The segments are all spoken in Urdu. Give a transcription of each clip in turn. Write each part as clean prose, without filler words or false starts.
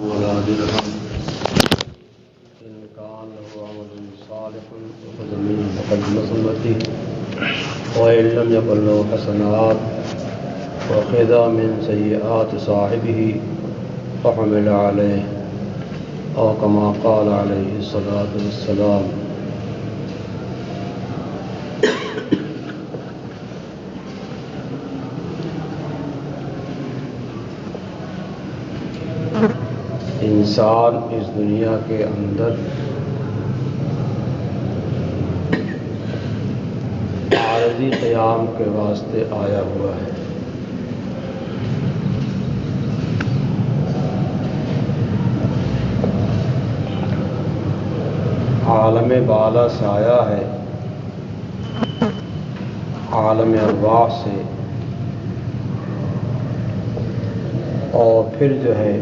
ولا درهم إن كان له عمل صالح فخذ منه مقدم سنته وإن لم يكن له حسنات وخذ من سيئات صاحبه فحمل عليه أو كما قال عليه الصلاة والسلام. انسان اس دنیا کے اندر عارضی قیام کے واسطے آیا ہوا ہے. عالم بالا سے آیا ہے، عالم ارواح سے، اور پھر جو ہے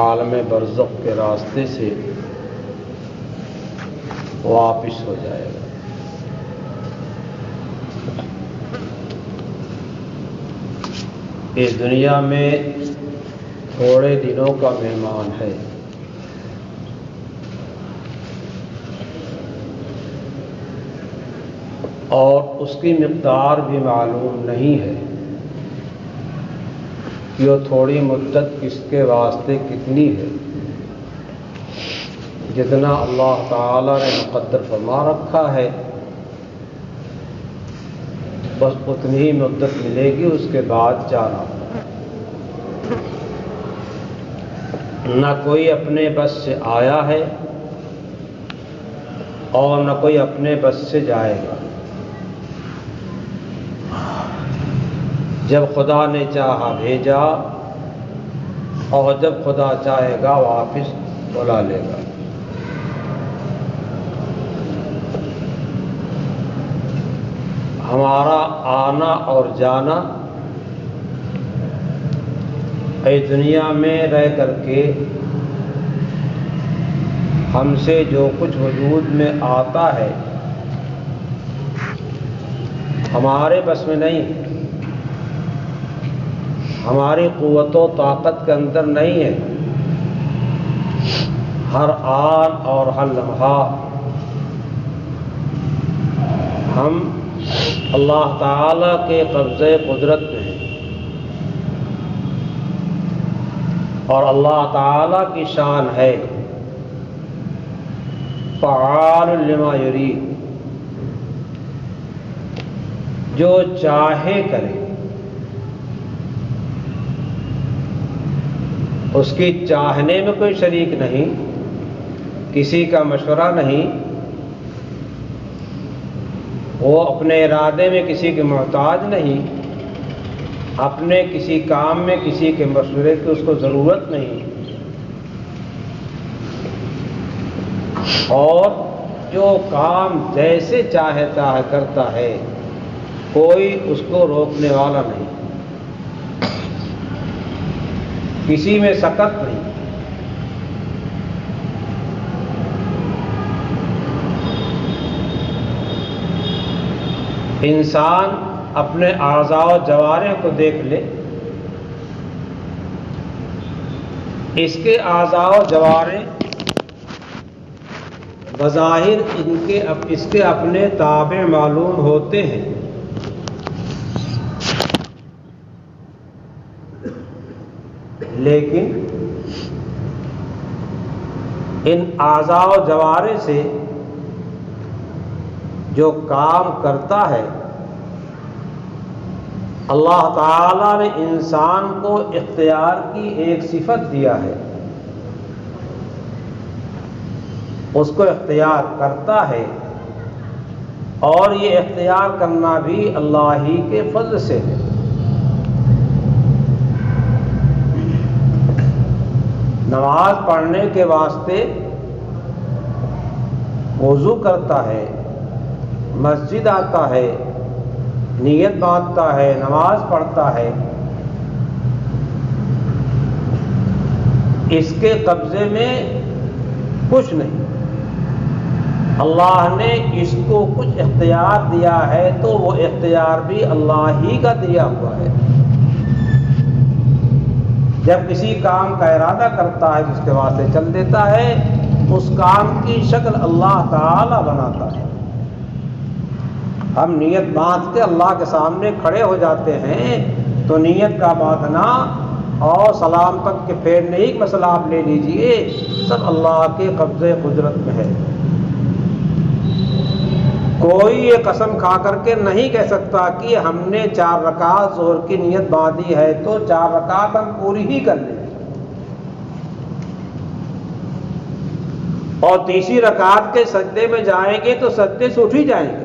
عالم برزخ کے راستے سے واپس ہو جائے گا. اس دنیا میں تھوڑے دنوں کا مہمان ہے، اور اس کی مقدار بھی معلوم نہیں ہے کہ وہ تھوڑی مدت کس کے واسطے کتنی ہے. جتنا اللہ تعالی نے مقدر فرما رکھا ہے بس اتنی ہی مدت ملے گی، اس کے بعد جانا. نہ کوئی اپنے بس سے آیا ہے اور نہ کوئی اپنے بس سے جائے گا. جب خدا نے چاہا بھیجا اور جب خدا چاہے گا واپس بلا لے گا. ہمارا آنا اور جانا اس دنیا میں رہ کر کے ہم سے جو کچھ وجود میں آتا ہے ہمارے بس میں نہیں، ہماری قوت و طاقت کے اندر نہیں ہے. ہر آن اور ہر لمحہ ہم اللہ تعالی کے قبضے قدرت میں ہیں، اور اللہ تعالی کی شان ہے فعال لما یرید، جو چاہے کرے. اس کی چاہنے میں کوئی شریک نہیں، کسی کا مشورہ نہیں، وہ اپنے ارادے میں کسی کے محتاج نہیں، اپنے کسی کام میں کسی کے مشورے کی اس کو ضرورت نہیں. اور جو کام جیسے چاہتا ہے کرتا ہے، کوئی اس کو روکنے والا نہیں، کسی میں سکت نہیں. انسان اپنے اعضاء و جوارح کو دیکھ لے، اس کے اعضاء و جوارح بظاہر اس کے اپنے تابع معلوم ہوتے ہیں، لیکن ان اعضاء و جوارح سے جو کام کرتا ہے، اللہ تعالی نے انسان کو اختیار کی ایک صفت دیا ہے، اس کو اختیار کرتا ہے، اور یہ اختیار کرنا بھی اللہ ہی کے فضل سے ہے. نماز پڑھنے کے واسطے وضو کرتا ہے، مسجد آتا ہے، نیت باندھتا ہے، نماز پڑھتا ہے. اس کے قبضے میں کچھ نہیں. اللہ نے اس کو کچھ اختیار دیا ہے تو وہ اختیار بھی اللہ ہی کا دیا ہوا ہے. جب کسی کام کا ارادہ کرتا ہے تو اس کے واسطے چل دیتا ہے، اس کام کی شکل اللہ تعالی بناتا ہے۔ ہم نیت باندھ کے اللہ کے سامنے کھڑے ہو جاتے ہیں تو نیت کا باندھنا اور سلام تک کے پھیرنے ہی مسئلہ آپ لے لیجئے، سب اللہ کے قبضے قدرت میں ہے۔ کوئی یہ قسم کھا کر کے نہیں کہہ سکتا کہ ہم نے 4 رکعت ظہر کی نیت باندھی ہے تو 4 رکعت ہم پوری ہی کر لیں، اور تیسری رکعت کے سجدے میں جائیں گے تو سجدے سے اٹھ ہی جائیں گے۔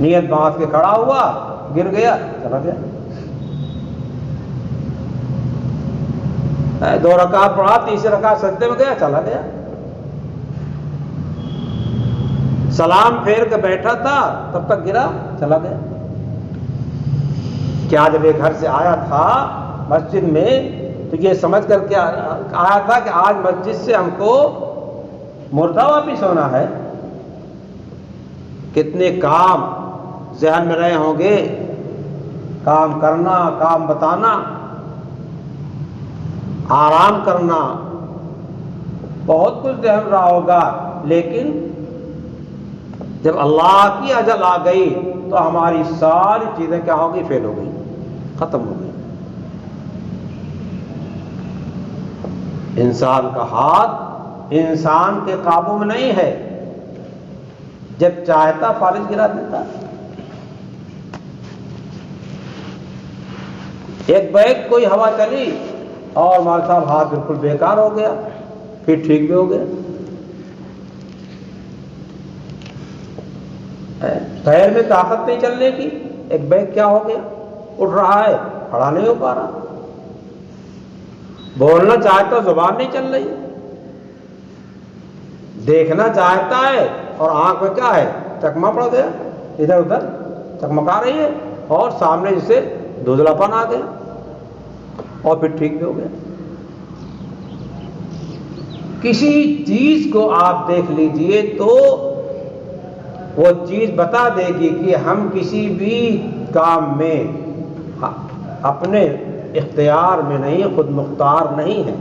نیت باندھ کے کھڑا ہوا، گر گیا، چلا گیا۔ 2 رکعت پڑھا، تیسری رکعت سجدے میں گیا، چلا گیا۔ سلام پھیر کے بیٹھا تھا تب تک گرا، چلا گیا۔ کیا جب یہ گھر سے آیا تھا مسجد میں تو یہ سمجھ کر کے آیا تھا کہ آج مسجد سے ہم کو مردہ واپس ہونا ہے؟ کتنے کام ذہن میں رہے ہوں گے، کام کرنا، کام بتانا، آرام کرنا، بہت کچھ ذہن رہا ہوگا، لیکن جب اللہ کی اجل آ گئی تو ہماری ساری چیزیں کیا ہو گئی؟ فیل ہو گئی، ختم ہو گئی۔ انسان کا ہاتھ انسان کے قابو میں نہیں ہے، جب چاہتا فالج گرا دیتا۔ ایک بیگ کوئی ہوا چلی اور مال صاحب ہاتھ بالکل بیکار ہو گیا، پھر ٹھیک بھی ہو گیا۔ پیر میں طاقت نہیں چلنے کی، ایک بیگ کیا ہو گیا؟ اٹھ رہا ہے، کھڑا نہیں ہو پا رہا، بولنا چاہتا زبان نہیں چل رہی، دیکھنا چاہتا ہے اور آنکھ میں کیا ہے؟ چکما پڑ گیا، ادھر ادھر چکمکا رہی ہے، اور سامنے جسے دھندلا پن آ گیا، اور پھر ٹھیک بھی ہو گیا۔ کسی چیز کو آپ دیکھ لیجئے تو وہ چیز بتا دے گی کہ ہم کسی بھی کام میں اپنے اختیار میں نہیں، خود مختار نہیں ہیں۔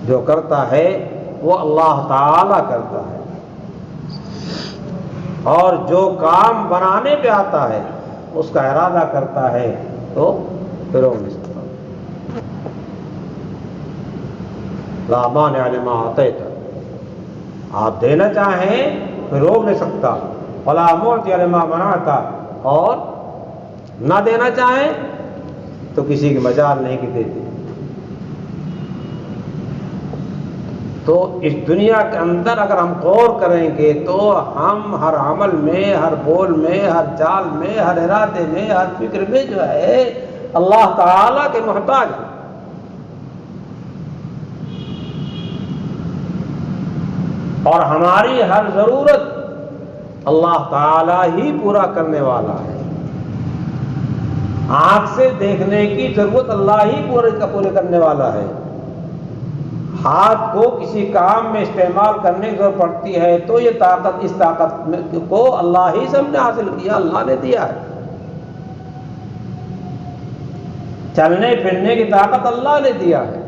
جو کرتا ہے وہ اللہ تعالی کرتا ہے، اور جو کام بنانے پہ آتا ہے اس کا ارادہ کرتا ہے تو پھر وہ لا مانع لما اعطیت، آپ دینا چاہیں تو روک نہیں سکتا، ولا معطی لما منعت، اور نہ دینا چاہیں تو کسی کی مجال نہیں کہ دیتے۔ تو اس دنیا کے اندر اگر ہم غور کریں گے تو ہم ہر عمل میں، ہر بول میں، ہر چال میں، ہر ارادے میں، ہر فکر میں جو ہے اللہ تعالی کے محتاج ہیں۔ اور ہماری ہر ضرورت اللہ تعالی ہی پورا کرنے والا ہے۔ آنکھ سے دیکھنے کی ضرورت اللہ ہی پورے کرنے والا ہے۔ ہاتھ کو کسی کام میں استعمال کرنے کی ضرورت پڑتی ہے تو یہ طاقت، اس طاقت کو اللہ ہی سے ہم نے حاصل کیا، اللہ نے دیا ہے۔ چلنے پھرنے کی طاقت اللہ نے دیا ہے،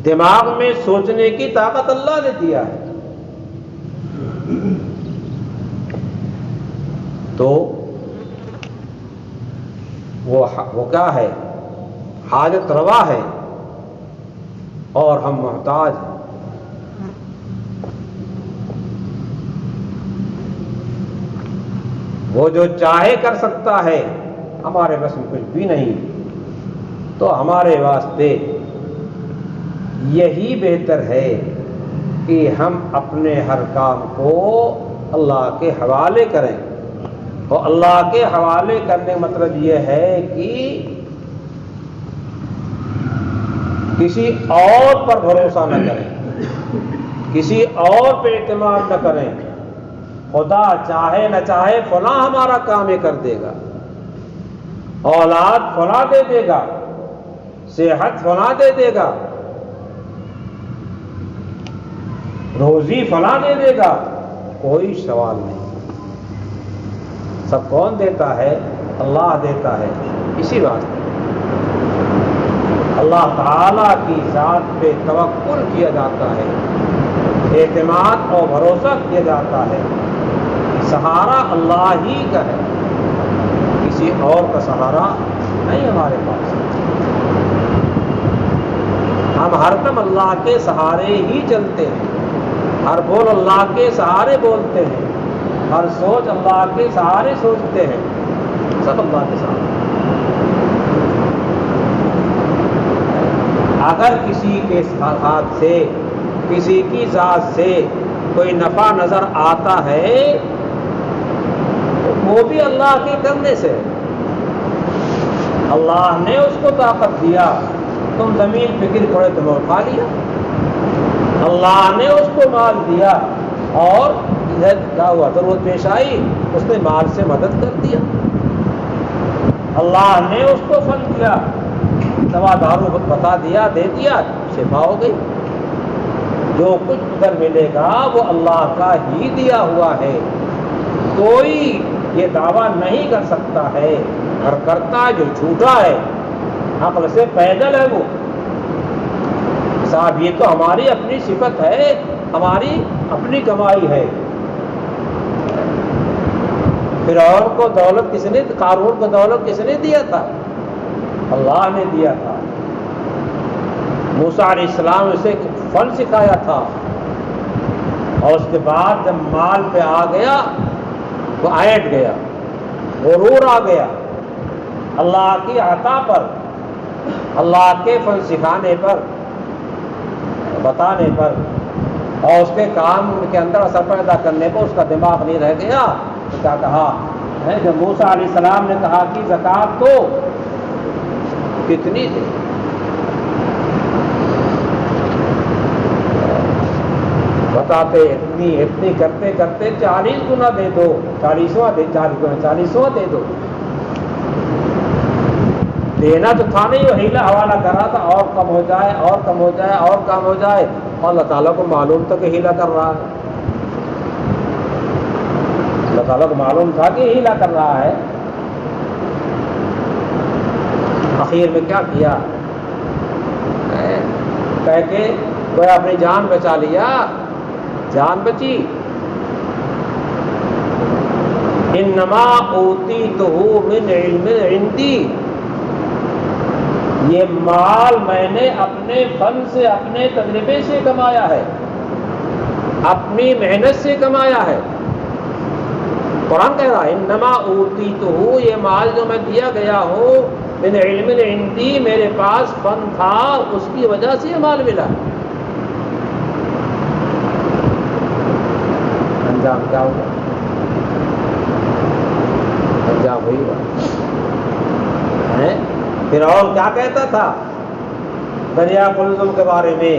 دماغ میں سوچنے کی طاقت اللہ نے دیا ہے۔ تو وہ کیا ہے؟ حاجت روا ہے، اور ہم محتاج ہیں۔ وہ جو چاہے کر سکتا ہے، ہمارے بس میں کچھ بھی نہیں، تو ہمارے واسطے یہی بہتر ہے کہ ہم اپنے ہر کام کو اللہ کے حوالے کریں۔ اور اللہ کے حوالے کرنے کا مطلب یہ ہے کہ کسی اور پر بھروسہ نہ کریں، کسی اور پہ اعتماد نہ کریں۔ خدا چاہے نہ چاہے فلاں ہمارا کام یہ کر دے گا، اولاد فلاں دے دے گا، صحت فلاں دے دے گا، روزی فلاں دے دے گا، کوئی سوال نہیں۔ سب کون دیتا ہے؟ اللہ دیتا ہے۔ اسی واسطے اللہ تعالیٰ کی ذات پہ توکل کیا جاتا ہے، اعتماد اور بھروسہ کیا جاتا ہے۔ سہارا اللہ ہی کا ہے، کسی اور کا سہارا نہیں ہمارے پاس۔ ہم ہر دم اللہ کے سہارے ہی چلتے ہیں، ہر بول اللہ کے سہارے بولتے ہیں، ہر سوچ اللہ کے سہارے سوچتے ہیں، سب اللہ کے سہارے۔ اگر کسی کے ہاتھ سے، کسی کی ذات سے کوئی نفع نظر آتا ہے تو وہ بھی اللہ کے کرنے سے۔ اللہ نے اس کو طاقت دیا، تم زمین پہ گر پڑے تمہیں اٹھا لیا۔ اللہ نے اس کو مال دیا اور ادھر کیا ہوا، ضرورت پیش آئی اس نے مال سے مدد کر دیا۔ اللہ نے اس کو فن دیا، دوا دارو کو بتا دیا، دے دیا، شفا ہو گئی۔ جو کچھ ادھر ملے گا وہ اللہ کا ہی دیا ہوا ہے، کوئی یہ دعویٰ نہیں کر سکتا ہے، اور کرتا جو جھوٹا ہے، عقل سے پیدل ہے وہ۔ صاحب یہ تو ہماری اپنی صفت ہے، ہماری اپنی کمائی ہے۔ فرعون کو دولت کس نے، قارون کو دولت کس نے دیا تھا؟ اللہ نے دیا تھا۔ موسیٰ علیہ السلام اسے فن سکھایا تھا، اور اس کے بعد جب مال پہ آ گیا وہ ایٹ گیا، غرور آ گیا اللہ کی عطا پر، اللہ کے فن سکھانے پر، بتانے پر، اور اس کے کام کے اندر اثر پیدا کرنے پر اس کا دماغ نہیں رہ گیا۔ تو کیا کہا ہے، جب موسیٰ علیہ السلام نے کہا کہ زکوٰۃ تو کتنی دے، بتاتے اتنی کرتے کرتے 40 گنا دے دو، 40واں دے، 40واں دے دو۔ دینا تو تھا نہیں، وہ ہیلا حوالہ کر رہا تھا، اور کم ہو جائے، اور کم ہو جائے، اور کم ہو جائے، اور اللہ تعالیٰ کو معلوم تھا کہ ہیلا کر رہا ہے، اللہ تعالیٰ کو معلوم تھا کہ ہیلا کر رہا ہے۔ آخر میں کیا کیا، کہہ کے کوئی اپنی جان بچا لیا، جان بچی۔ انما اوتیتہ من علم عندی، یہ مال میں نے اپنے فن سے، اپنے تجربے سے کمایا ہے، اپنی محنت سے کمایا ہے۔ قرآن کہہ رہا ہے انما اوتیتہ، یہ مال جو میں دیا گیا ہوں، من علم عندی، میرے پاس فن تھا، اس کی وجہ سے یہ مال ملا۔ انجام کیا ہوگا؟ انجام وہی ہوا۔ فرعون کیا کہتا تھا دریا کلثم کے بارے میں؟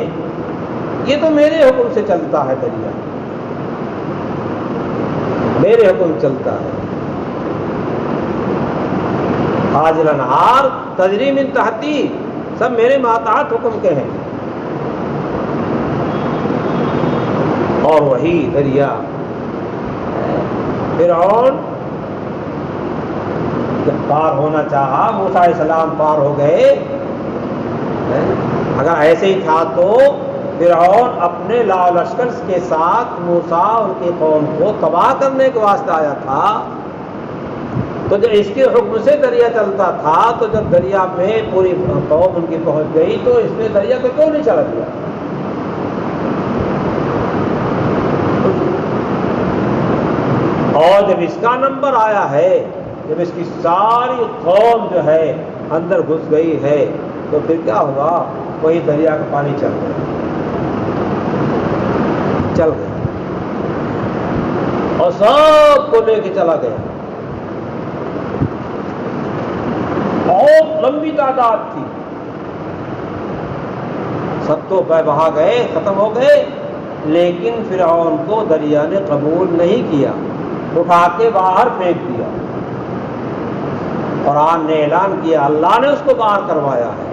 یہ تو میرے حکم سے چلتا ہے، دریا میرے حکم چلتا ہے، حاج الانہار تجری من تحتی، سب میرے ماتحت حکم کے ہیں۔ اور وہی دریا فرعون جب پار ہونا چاہا، موسیٰ علیہ السلام پار ہو گئے۔ اگر ایسے ہی تھا تو فرعون اپنے لا لشکر کے ساتھ موسیٰ اور کی قوم کو تباہ کرنے کے واسطے آیا تھا، تو جب اس کے حکم سے دریا چلتا تھا، تو جب دریا میں پوری قوم ان کی پہنچ گئی تو اس نے دریا کو کیوں نہیں چلا دیا؟ اور جب اس کا نمبر آیا ہے، جب اس کی ساری قوم جو ہے اندر گھس گئی ہے، تو پھر کیا ہوا؟ وہی دریا کا پانی چل گیا، چل گیا اور سب کو لے کے چلا گیا۔ بہت لمبی تعداد تھی، سب تو بہا گئے، ختم ہو گئے، لیکن فرعون کو دریا نے قبول نہیں کیا، اٹھا کے باہر پھینک دیا۔ قرآن نے اعلان کیا، اللہ نے اس کو باہر کروایا ہے،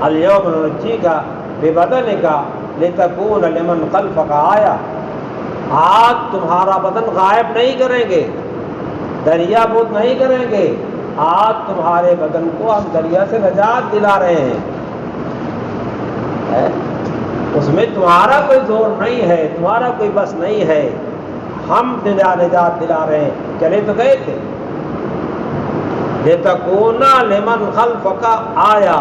الیوم ننجیک ببدنک لتکون لمن خلفک آیہ، آج تمہارا بدن غائب نہیں کریں گے، دریا بود نہیں کریں گے، آج تمہارے بدن کو ہم دریا سے نجات دلا رہے ہیں، اس میں تمہارا کوئی زور نہیں ہے، تمہارا کوئی بس نہیں ہے، ہم نجات دلا رہے ہیں۔ چلے تو گئے تھے، لِتَكُونَ لِمَنْ خَلْفَكَ آیا،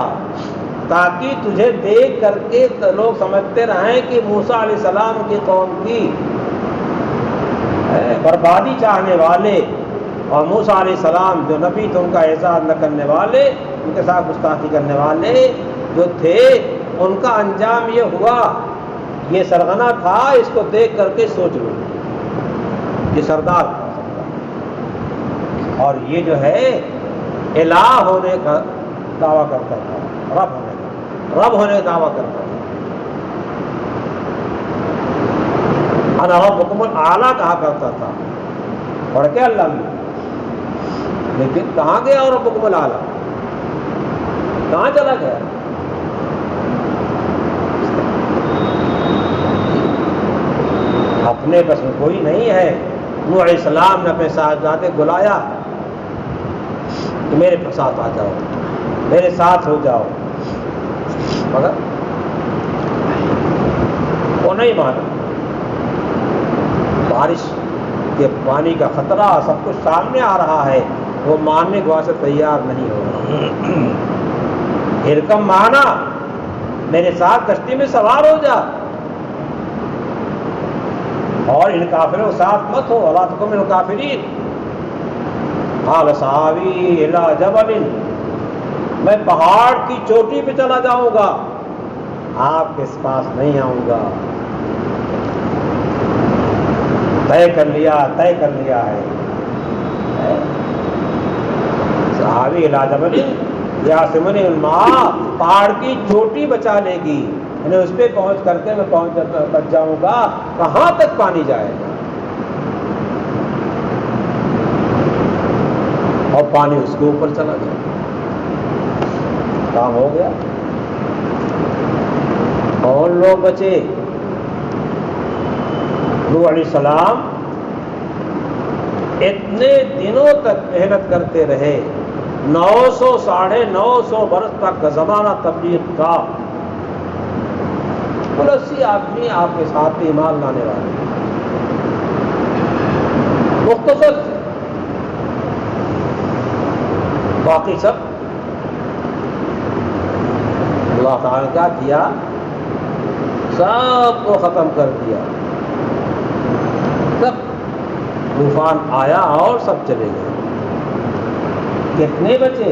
تاکہ تجھے دیکھ کر کے لوگ سمجھتے رہیں کہ موسیٰ علیہ السلام کی قوم کی بربادی چاہنے والے اور موسیٰ علیہ السلام جو نبی تھے ان کا اعزاز نہ کرنے والے، ان کے ساتھ گستاخی کرنے والے جو تھے، ان کا انجام یہ ہوا، یہ سرغنہ تھا، اس کو دیکھ کر کے سوچ لو، یہ سردار تھا اور یہ جو ہے الہ ہونے کا دعویٰ کرتا تھا، رب ہونے کا دعویٰ کرتا تھا، انا ربکم الاعلیٰ کہا کرتا تھا، پڑھ کے اللہ میں، لیکن کہاں گیا اور ربکم الاعلیٰ، کہاں چلا گیا؟ اپنے بس میں کوئی نہیں ہے۔ نوح علیہ السلام نے اپنے صاحبزادے بلایا کہ میرے ساتھ آ جاؤ، میرے ساتھ ہو جاؤ، مگر وہ نہیں مانا۔ بارش کے پانی کا خطرہ سب کچھ سامنے آ رہا ہے، وہ ماننے کے واسطے تیار نہیں ہو رہا۔ ارکم مانا، میرے ساتھ کشتی میں سوار ہو جا، اور ان کافروں کے ساتھ مت ہو، وَلَا تَكُن مِنَ الْكَافِرِينَ۔ قَالَ سَآوِي إِلَىٰ جَبَلٍ، میں پہاڑ کی چوٹی پہ چلا جاؤں گا، آپ کے پاس نہیں آؤں گا۔ طے کر لیا ہے۔ سَآوِي إِلَىٰ جَبَلٍ يَعْصِمُنِي مِنَ الْمَاءِ، پہاڑ کی چوٹی بچا لے گی، یعنی اس پہ پہنچ کر کے میں بچ جاؤں گا۔ کہاں تک پانی جائے گا؟ اور پانی اس کے اوپر چلا گیا، کام ہو گیا۔ کون لوگ بچے؟ نوح علیہ السلام اتنے دنوں تک محنت کرتے رہے، 900 ساڑھے 900 برس تک کا زمانہ تبلیغ کا، 80 آدمی آپ کے ساتھ ایمان لانے والے، مختصر سے، باقی سب اللہ تعالیٰ نے کیا کیا؟ سب کو ختم کر دیا، سب طوفان آیا اور سب چلے گئے۔ کتنے بچے؟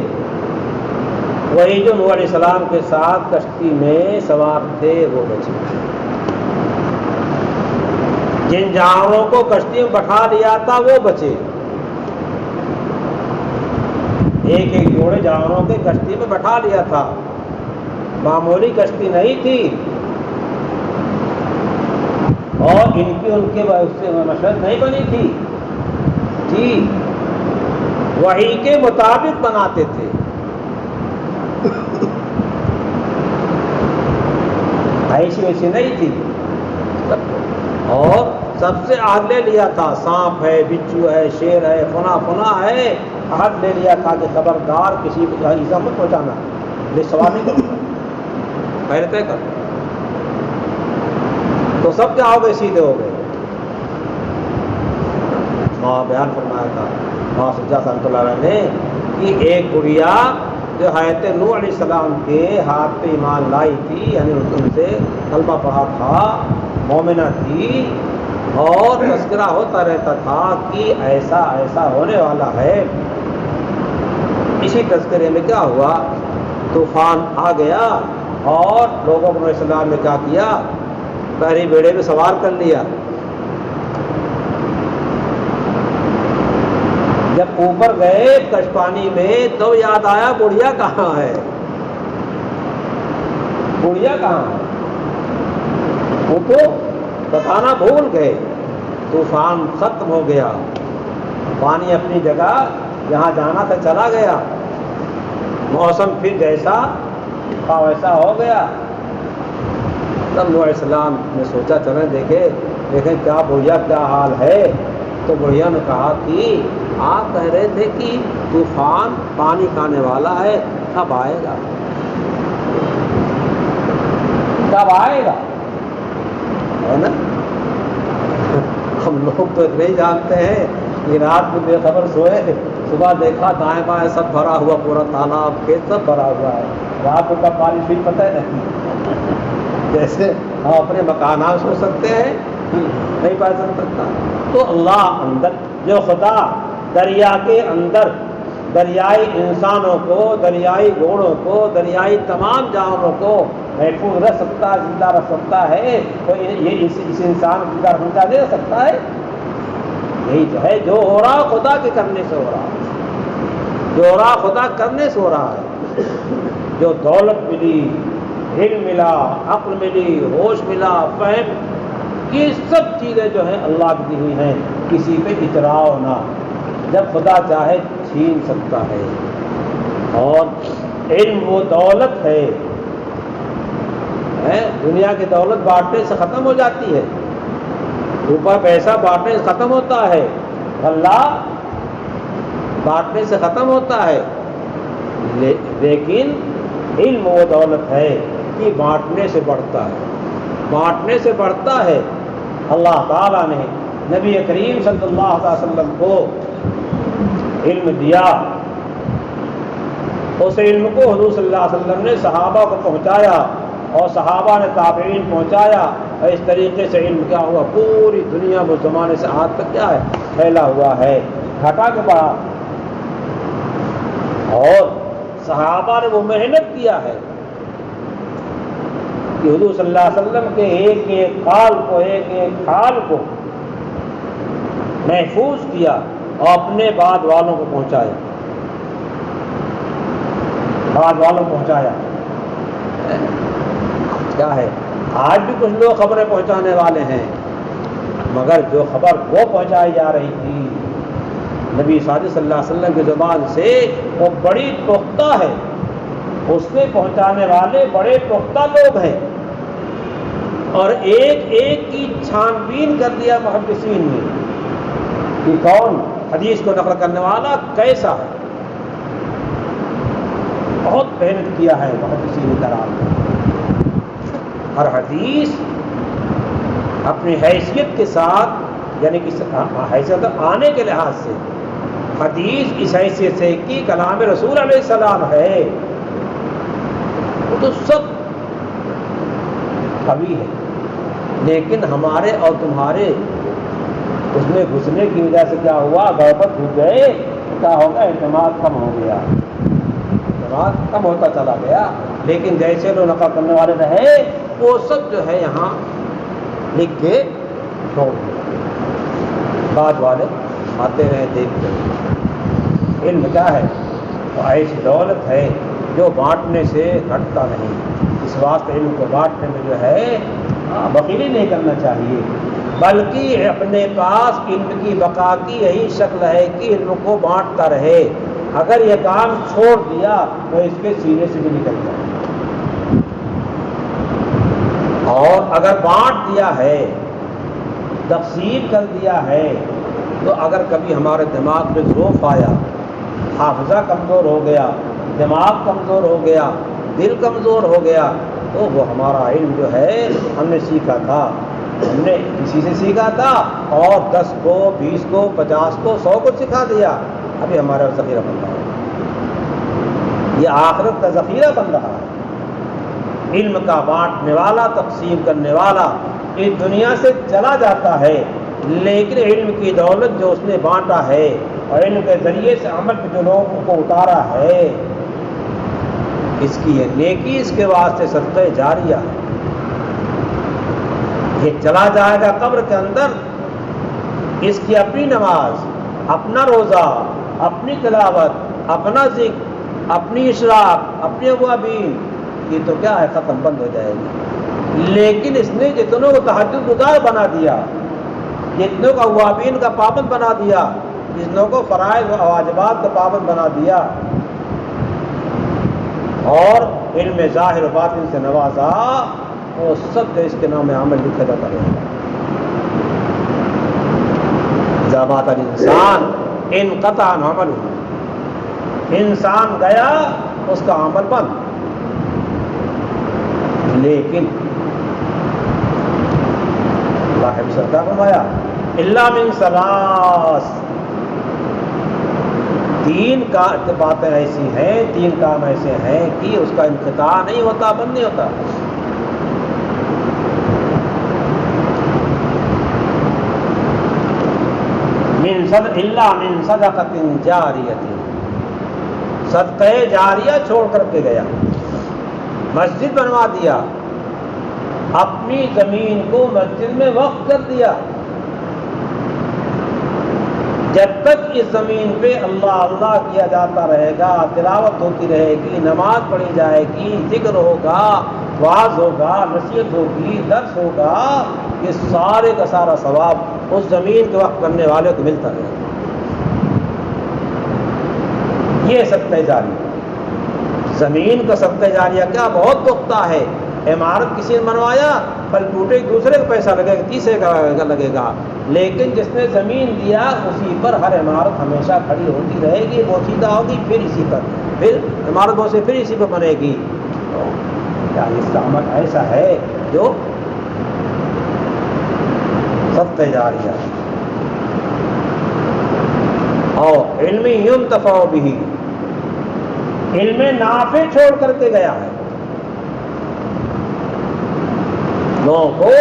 وہی جو نوح علیہ السلام کے ساتھ کشتی میں سوار تھے وہ بچے، جن جانوروں کو کشتی میں بٹھا لیا تھا وہ بچے، ایک ایک جوڑے جانوروں کے کشتی میں بٹھا لیا تھا، معمولی کشتی نہیں تھی، اور ان کے مشرت نہیں بنی تھی، وحی کے مطابق بناتے تھے۔ ایسی ویسی نہیں تھی، اور سب سے عہد لے لیا تھا، سانپ ہے، بچو ہے، شیر ہے، فنا ہے، عہد لے لیا تھا کہ خبردار کسی کو ایزا مت پہنچانا، یہ سوال نہیں کرتا، پہلے طے کر، تو سب کیا ہو گئے؟ سیدھے ہو گئے۔ وہاں بیان فرمایا تھا وہاں سجاد رحمۃ اللہ علیہ نے کہ ایک گڑیا جو حضرت نوح علیہ السلام کے ہاتھ پہ ایمان لائی تھی، یعنی ان سے کلمہ پڑھا تھا، مومنہ تھی، اور تذکرہ ہوتا رہتا تھا کہ ایسا ایسا ہونے والا ہے۔ اسی تذکرے میں کیا ہوا؟ طوفان آ گیا اور لوگوں کو نوح علیہ السلام نے کیا کیا؟ پہلے بیڑے میں سوار کر لیا۔ جب اوپر گئے کش پانی میں تو یاد آیا بڑھیا کہاں ہے، بڑھیا کہاں ہے، وہ تو بتانا بھول گئے۔ طوفان ختم ہو گیا، پانی اپنی جگہ جہاں جانا تھا چلا گیا، موسم پھر جیسا تھا ویسا ہو گیا۔ تب نوح علیہ السلام نے سوچا چلیں دیکھیں کیا بڑھیا کیا حال ہے، تو بڑھیا نے کہا کہ آپ کہہ رہے تھے کہ طوفان پانی کھانے والا ہے، کب آئے گا؟ کب آئے گا؟ ہے نا؟ ہم لوگ تو نہیں جانتے ہیں کہ رات میں بے خبر سوئے، صبح دیکھا دائیں بائیں سب بھرا ہوا، پورا تالاب کھیت سب بھرا ہوا ہے، رات کو کب بارش ہوئی پتہ نہیں۔ جیسے ہم اپنے مکانات سو سکتے ہیں، نہیں پا سکتا۔ تو اللہ اندر جو خدا دریا کے اندر دریائی انسانوں کو، دریائی گھوڑوں کو، دریائی تمام جانوروں کو محفوظ رکھ سکتا ہے، زندہ رکھ سکتا ہے، تو یہ اس انسان کو زندہ رکھنا نہیں رکھ سکتا ہے؟ یہی تو ہے، جو ہو رہا خدا کے کرنے سے ہو رہا ہے، جو ہو رہا خدا کرنے سے ہو رہا ہے۔ جو دولت ملی، علم ملا، عقل ملی، ہوش ملا، فہم، یہ سب چیزیں جو ہیں اللہ کی دی ہوئی ہیں، کسی پہ اتراؤ نہ، جب خدا چاہے چھین سکتا ہے۔ اور علم وہ دولت ہے، دنیا کی دولت بانٹنے سے ختم ہو جاتی ہے، روپا پیسہ بانٹنے سے ختم ہوتا ہے، اللہ بانٹنے سے ختم ہوتا ہے، لیکن علم وہ دولت ہے کہ بانٹنے سے بڑھتا ہے، بانٹنے سے بڑھتا ہے۔ اللہ تعالیٰ نے نبی کریم صلی اللہ علیہ وسلم کو علم دیا، اس علم کو حضور صلی اللہ علیہ وسلم نے صحابہ کو پہنچایا، اور صحابہ نے تابعین پہنچایا، اور اس طریقے سے علم کیا ہوا، پوری دنیا میں زمانے سے آج تک کیا ہے، پھیلا ہوا ہے، گھٹا کے بڑھا۔ اور صحابہ نے وہ محنت کیا ہے کہ حضور صلی اللہ علیہ وسلم کے ایک ایک قال کو، ایک ایک حال کو محفوظ کیا اور اپنے بعد والوں کو پہنچایا، بعد والوں کو پہنچایا۔ کیا ہے، آج بھی کچھ لوگ خبریں پہنچانے والے ہیں، مگر جو خبر وہ پہنچائی جا رہی تھی نبی صادق صلی اللہ علیہ وسلم کی زبان سے، وہ بڑی پختہ ہے، اس سے پہنچانے والے بڑے پختہ لوگ ہیں، اور ایک ایک کی چھان بین کر دیا محدثین نے کہ کون حدیث کو نقل کرنے والا کیسا ہے۔ بہت محنت کیا ہے محدثین کرام نے، ہر حدیث اپنی حیثیت کے ساتھ، یعنی کہ حیثیت آنے کے لحاظ سے، حدیث اس حیثیت سے کہ کلام رسول علیہ السلام ہے، وہ تو سب قوی ہے، لیکن ہمارے اور تمہارے اس میں گھسنے کی وجہ سے کیا ہوا، غربت گھس گئے، کیا ہوگا، اعتماد کم ہو گیا، اعتماد کم ہوتا چلا گیا۔ لیکن جیسے لوگ نقل کرنے والے رہے، وہ سب جو ہے یہاں لکھ کے چھوڑ دیا، بعد والے آتے رہے، دیکھتے رہے۔ علم کیا ہے، وہ ایسی دولت ہے جو بانٹنے سے گھٹتا نہیں، اس واسطے علم کو بانٹنے میں جو ہے بخیلی نہیں کرنا چاہیے، بلکہ اپنے پاس علم کی بقا کی یہی شکل ہے کہ علم کو بانٹتا رہے۔ اگر یہ کام چھوڑ دیا تو اس کے سینے سے بھی نکل جائے، اور اگر بانٹ دیا ہے، تقسیم کر دیا ہے، تو اگر کبھی ہمارے دماغ میں ضعف آیا، حافظہ کمزور ہو گیا، دماغ کمزور ہو گیا، دل کمزور ہو گیا، تو وہ ہمارا علم جو ہے ہم نے سیکھا تھا، ہم نے کسی سے سیکھا تھا، اور 10 کو 20 کو 50 کو 100 کو سکھا دیا، ابھی ہمارا ذخیرہ بن رہا ہے، یہ آخرت کا ذخیرہ بن رہا ہے۔ علم کا بانٹنے والا، تقسیم کرنے والا اس دنیا سے چلا جاتا ہے، لیکن علم کی دولت جو اس نے بانٹا ہے اور علم کے ذریعے سے عمل پہ جو لوگوں کو اتارا ہے، اس کی یہ نیکی اس کے واسطے صدقہ جاریہ ہے، یہ چلا جائے گا قبر کے اندر، اس کی اپنی نماز، اپنا روزہ، اپنی تلاوت، اپنا ذکر، اپنی اشراق، اپنی اوابین، یہ تو کیا ہے، ختم، بند ہو جائے گی۔ لیکن اس نے جتنوں کو تہجد گزار بنا دیا، جتنوں کو اوابین کا پابند بنا دیا، جتنوں کو فرائض و واجبات کا پابند بنا دیا، اور علم ظاہر و باطن سے نوازا، وہ سب جو اس کے نام عمل لکھا جاتا رہے گا۔ اذا مات الانسان انقطع عمل، انسان گیا اس کا عمل بند. لیکن اللہ نے سرکار فرمایا الا من ثلاث، تین باتیں ایسی ہیں، تین کام ایسے ہیں کہ اس کا انقطاع نہیں ہوتا، بند نہیں ہوتا. الا من صدقۃ جاریۃ، صدقہ جاریہ چھوڑ کر کے گیا، مسجد بنوا دیا، اپنی زمین کو مسجد میں وقف کر دیا. جب تک اس زمین پہ اللہ اللہ کیا جاتا رہے گا، تلاوت ہوتی رہے گی، نماز پڑھی جائے گی، ذکر ہوگا، وعظ ہوگا، نصیحت ہوگی، درس ہوگا، یہ سارے کا سارا ثواب اس زمین کے وقف کرنے والے کو ملتا رہے گا. یہ صدقہ جاریہ، زمین کا صدقہ جاریہ کیا بہت پختہ ہے. عمارت کسی نے بنوایا، پھل ٹوٹے دوسرے کا پیسہ لگے گا، تیسرے کا لگے گا، لیکن جس نے زمین دیا اسی پر ہر عمارت ہمیشہ کھڑی ہوتی رہے گی، وہ سیدھا ہوگی، پھر اسی پر پھر عمارت بہت سے پھر اسی پر بنے گی. کیا اس کا عمل ایسا ہے جو صدقہ جاریہ. اور علم ينتفع به، علم نافع چھوڑ کر کے گیا ہے، لوگوں کو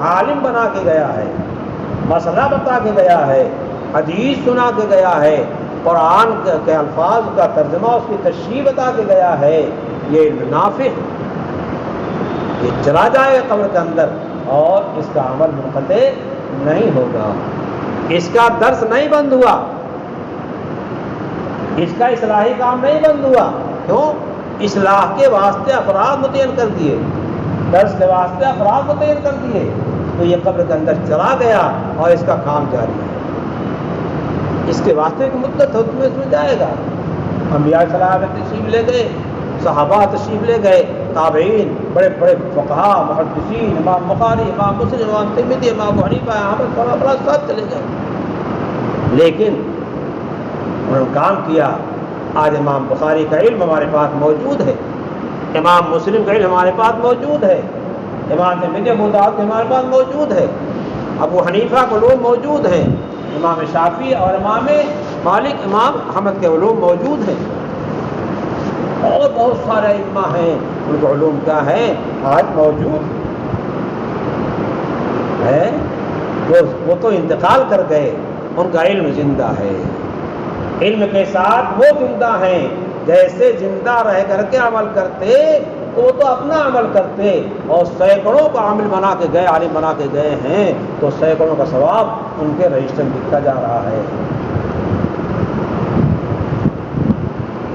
عالم بنا کے گیا ہے، مسئلہ بتا کے گیا ہے، حدیث سنا کے گیا ہے، قرآن کے الفاظ کا ترجمہ اس کی تشریح بتا کے گیا ہے. یہ علم نافع، یہ چلا جائے قبر کے اندر اور اس کا عمل منقطع نہیں ہوگا، اس کا درس نہیں بند ہوا، اس کا اصلاحی کام نہیں بند ہوا. کیوں؟ اصلاح کے واسطے افراد متعین کر دیے، درس کے واسطے افراد متعین کر دیے، تو یہ قبر کے اندر چلا گیا اور اس کا کام جاری ہے. اس کے واسطے کی مدت ہوتی ہے، اس میں جائے گا. انبیاء صلی اللہ علیہ وسلم تشریف لے گئے، صحابہ تشریف لے گئے، تابعین، بڑے بڑے فقہا، محدثین، امام بخاری، امام مسلم، امام ترمذی، امام ابو حنیفہ، احمد، صحابہ سب چلے گئے، لیکن انہوں نے کام کیا. آج امام بخاری کا علم ہمارے پاس موجود ہے، امام مسلم کا علم ہمارے پاس موجود ہے، امام ترمذی، ابو داؤد ہمارے پاس موجود ہے، ابو حنیفہ کے علوم موجود ہیں، امام شافعی اور امام مالک، امام احمد کے علوم موجود ہیں، اور بہت سارے ائمہ ہیں ان کے علوم کیا ہیں آج موجود ہے. وہ تو انتقال کر گئے، ان کا علم زندہ ہے. علم کے ساتھ وہ زندہ ہیں، جیسے زندہ رہ کر کے عمل کرتے تو وہ تو اپنا عمل کرتے، اور سینکڑوں کا عامل بنا کے گئے، عالم بنا کے گئے ہیں، تو سینکڑوں کا ثواب ان کے رجسٹر میں لکھا جا رہا ہے.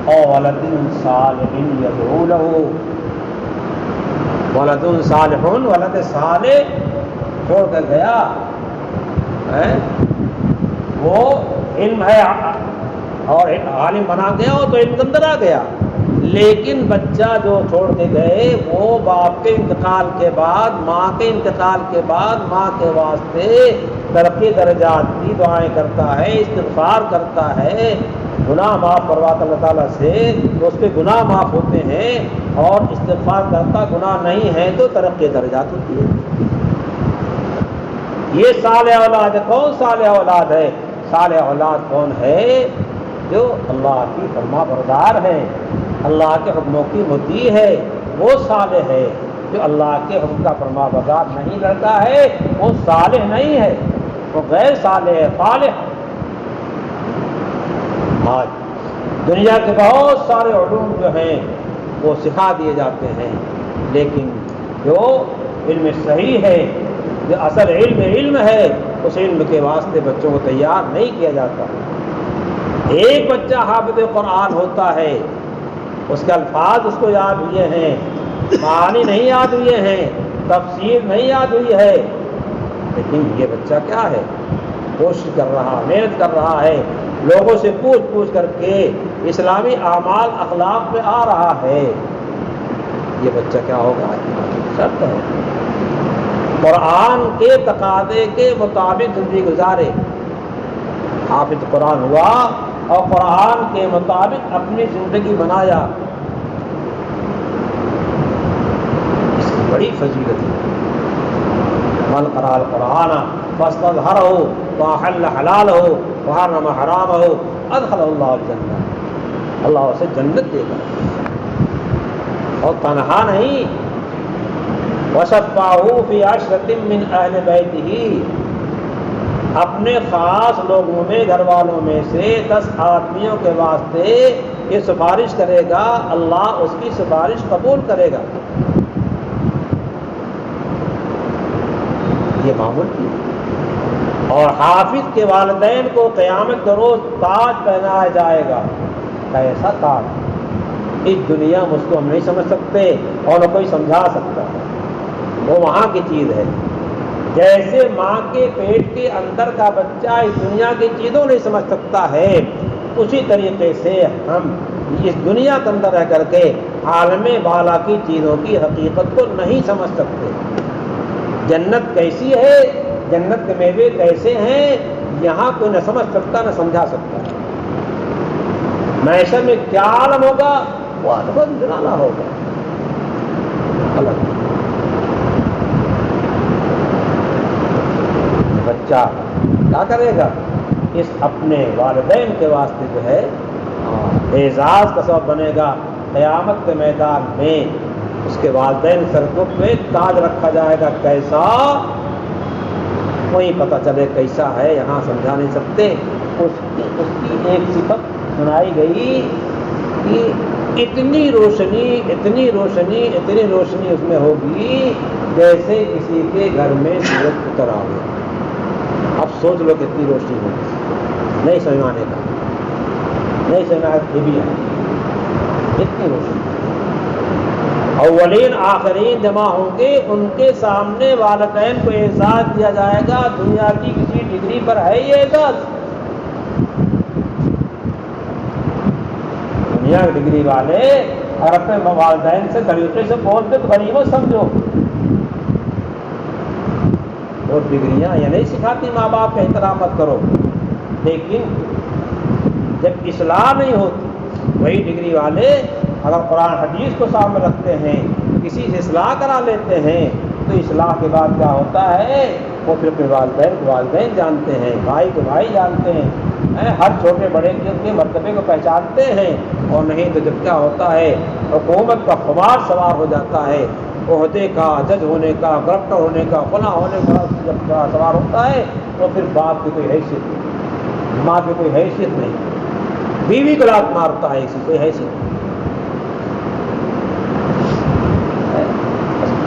اور ولد صالح یدعو له، ولد صالح، ولد صالح چھوڑ کر گیا ہے، وہ علم ہے اور عالم بنا گیا ہو تو علم کے اندر آ گیا. لیکن بچہ جو چھوڑ کے گئے وہ باپ کے انتقال کے بعد، ماں کے انتقال کے بعد، ماں کے واسطے ترقی درجات کی دعائیں کرتا ہے، استغفار کرتا ہے، گناہ معاف کرواتا اللہ تعالیٰ سے تو اس کے گناہ معاف ہوتے ہیں، اور استغفار کرتا گناہ نہیں ہے تو ترقی درجات ہوتی ہے. یہ صالح اولاد. کون صالح اولاد ہے؟ صالح اولاد کون ہے؟ جو اللہ کی فرما بردار ہے، اللہ کے حکموں کی مطیع ہے، وہ صالح ہے. جو اللہ کے حکم کا فرما بردار نہیں کرتا ہے وہ صالح نہیں ہے، وہ غیر صالح ہے، صالح. آج دنیا کے بہت سارے علوم جو ہیں وہ سکھا دیے جاتے ہیں، لیکن جو علم صحیح ہے، جو اصل علم ہے، اس علم کے واسطے بچوں کو تیار نہیں کیا جاتا. ایک بچہ حافظ قرآن ہوتا ہے، اس کے الفاظ اس کو یاد ہوئے ہیں، معانی نہیں یاد ہوئے ہیں، تفسیر نہیں یاد ہوئی ہے، لیکن یہ بچہ کیا ہے؟ کوشش کر رہا، محنت کر رہا ہے، لوگوں سے پوچھ کر کے اسلامی اعمال اخلاق میں آ رہا ہے. یہ بچہ کیا ہوگا؟ شرط ہے قرآن کے تقاضے کے مطابق زندگی گزارے، حافظ قرآن ہوا اور قرآن کے مطابق اپنی زندگی بنایا، اس کی بڑی فضیلت ہے۔ من قرأ القرآن فاستظہرہ وأحل حلالہ وحرم حرامہ ادخلہ اللہ الجنہ، اللہ اسے جنت دے گا۔ اور تنہا نہیں، وشفعہ فی عشرۃ من اہل بیتہ، اپنے خاص لوگوں میں، گھر والوں میں سے 10 آدمیوں کے واسطے یہ سفارش کرے گا، اللہ اس کی سفارش قبول کرے گا۔ یہ معمول کی۔ اور حافظ کے والدین کو قیامت کے روز تاج پہنایا جائے گا۔ کیسا تاج؟ اس دنیا میں اس کو ہم نہیں سمجھ سکتے اور نہ کوئی سمجھا سکتا، وہ وہاں کی چیز ہے۔ جیسے ماں کے پیٹ کے اندر کا بچہ اس دنیا کی چیزوں نہیں سمجھ سکتا ہے، اسی طریقے سے ہم اس دنیا کے اندر رہ کر کے عالم بالا کی چیزوں کی حقیقت کو نہیں سمجھ سکتے۔ جنت کیسی ہے، جنت کے میوے کیسے ہیں، یہاں کوئی نہ سمجھ سکتا نہ سمجھا سکتا۔ معیشت میں کیا عالم ہوگا، وہ عالم نرالا ہوگا، الگ۔ بچہ کیا کرے گا؟ اس اپنے والدین کے واسطے جو ہے اعزاز کا سبب بنے گا۔ قیامت کے میدان میں اس کے والدین سر پہ تاج رکھا جائے گا۔ کیسا؟ وہی پتہ چلے کیسا ہے، یہاں سمجھا نہیں سکتے۔ اس کی ایک صفت سنائی گئی کہ اتنی روشنی اتنی روشنی اتنی روشنی اس میں ہوگی جیسے کسی کے گھر میں سورج اتر آ گیا۔ اب سوچ لو کتنی روشنی ہوگی، نہیں سمجھانے کا، نہیں سمجھانے یہ بھی ہے، اتنی روشنی۔ اولین آخرین جمع ہوں گے، ان کے سامنے والدین کو اعزاز دیا جائے گا۔ دنیا کی کسی ڈگری پر ہے یہ اعزاز؟ دنیا کی ڈگری والے اور اپنے والدین سے طریقے سے بولتے تو غنیمت سمجھو۔ وہ ڈگریاں یہ نہیں سکھاتی ماں باپ کا احترام مت کرو، لیکن جب اصلاح نہیں ہوتی، وہی ڈگری والے اگر قرآن حدیث کو سامنے رکھتے ہیں، کسی سے اصلاح کرا لیتے ہیں، تو اصلاح کے بعد کیا ہوتا ہے؟ وہ پھر اپنے والدین کو والدین جانتے ہیں، بھائی کو بھائی جانتے ہیں، ہر چھوٹے بڑے کے مرتبے کو پہچانتے ہیں۔ اور نہیں تو جب کیا ہوتا ہے، حکومت کا خمار سوار ہو جاتا ہے، عہدے کا، جج ہونے کا، گرفٹر ہونے کا، فلاں ہونے کا جب سوار ہوتا ہے تو پھر باپ کی کوئی حیثیت نہیں، ماں کی کوئی حیثیت نہیں، بیوی کو لات مارتا ہے، اسی کوئی حیثیت نہیں۔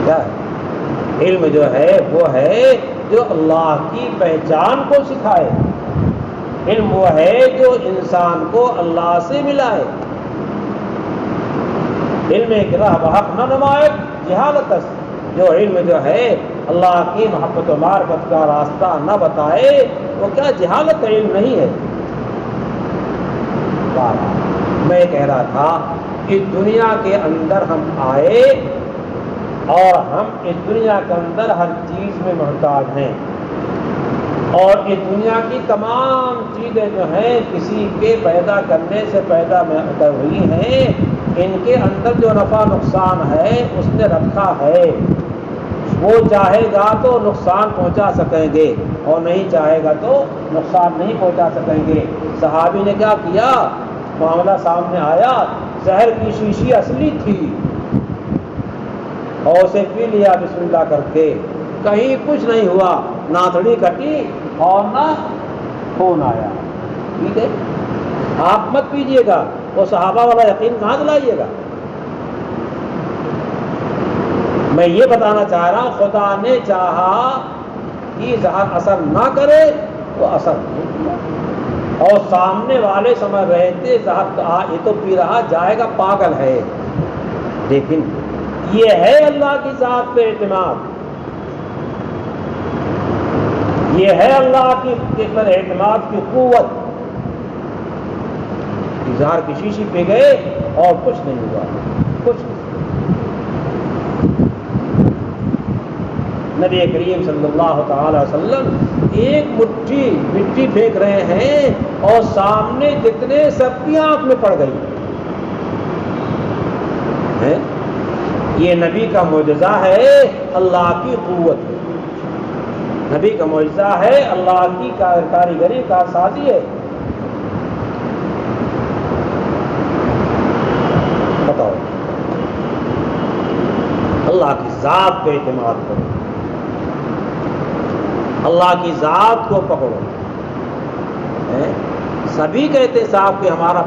کیا ہے؟ علم جو ہے وہ ہے جو اللہ کی پہچان کو سکھائے، علم وہ ہے جو انسان کو اللہ سے ملائے۔ علم ایک راہ بحق نہ نمائے جہالت، جو علم جو ہے اللہ کی محبت و معرفت کا راستہ نہ بتائے، وہ کیا جہالت علم نہیں ہے۔ میں کہہ رہا تھا کہ دنیا کے اندر ہم آئے اور ہم اس دنیا کے اندر ہر چیز میں محتاج ہیں، اور اس دنیا کی تمام چیزیں جو ہیں کسی کے پیدا کرنے سے پیدا ہوئی ہیں، ان کے اندر جو نفع نقصان ہے اس نے رکھا ہے۔ وہ چاہے گا تو نقصان پہنچا سکیں گے اور نہیں چاہے گا تو نقصان نہیں پہنچا سکیں گے۔ صحابی نے کیا کیا؟ معاملہ سامنے آیا، زہر کی شیشی اصلی تھی اور اسے پی لیا بسم اللہ کر کے، کہیں کچھ نہیں ہوا، ناتھڑی کٹی اور نہ خون آیا۔ ٹھیک ہے، آپ مت پیجیے گا، وہ صحابہ والا یقین کہاں دلائیے گا۔ میں یہ بتانا چاہ رہا ہوں، خدا نے چاہا کہ زہر اثر نہ کرے تو اثر نہیں کیا، اور سامنے والے سمجھ رہے تھے زہر یہ تو پی رہا جائے گا، پاگل ہے۔ لیکن یہ ہے اللہ کی ذات پہ اعتماد، یہ ہے اللہ کی پر اعتماد کی قوت۔ زہر کی شیشی پہ گئے اور کچھ نہیں ہوا، کچھ نہیں۔ نبی کریم صلی اللہ تعالی وسلم ایک مٹھی مٹی پھینک رہے ہیں اور سامنے جتنے سب کی آنکھ میں پڑ گئی ہے۔ یہ نبی کا معجزہ ہے، اللہ کی قوت ہے، نبی کا معجزہ ہے، اللہ کی کاریگری کارسازی ہے۔ بتاؤ، اللہ کی ذات پہ اعتماد کرو، اللہ کی ذات کو پکڑو۔ سبھی کہتے ہیں صاحب کہ ہمارا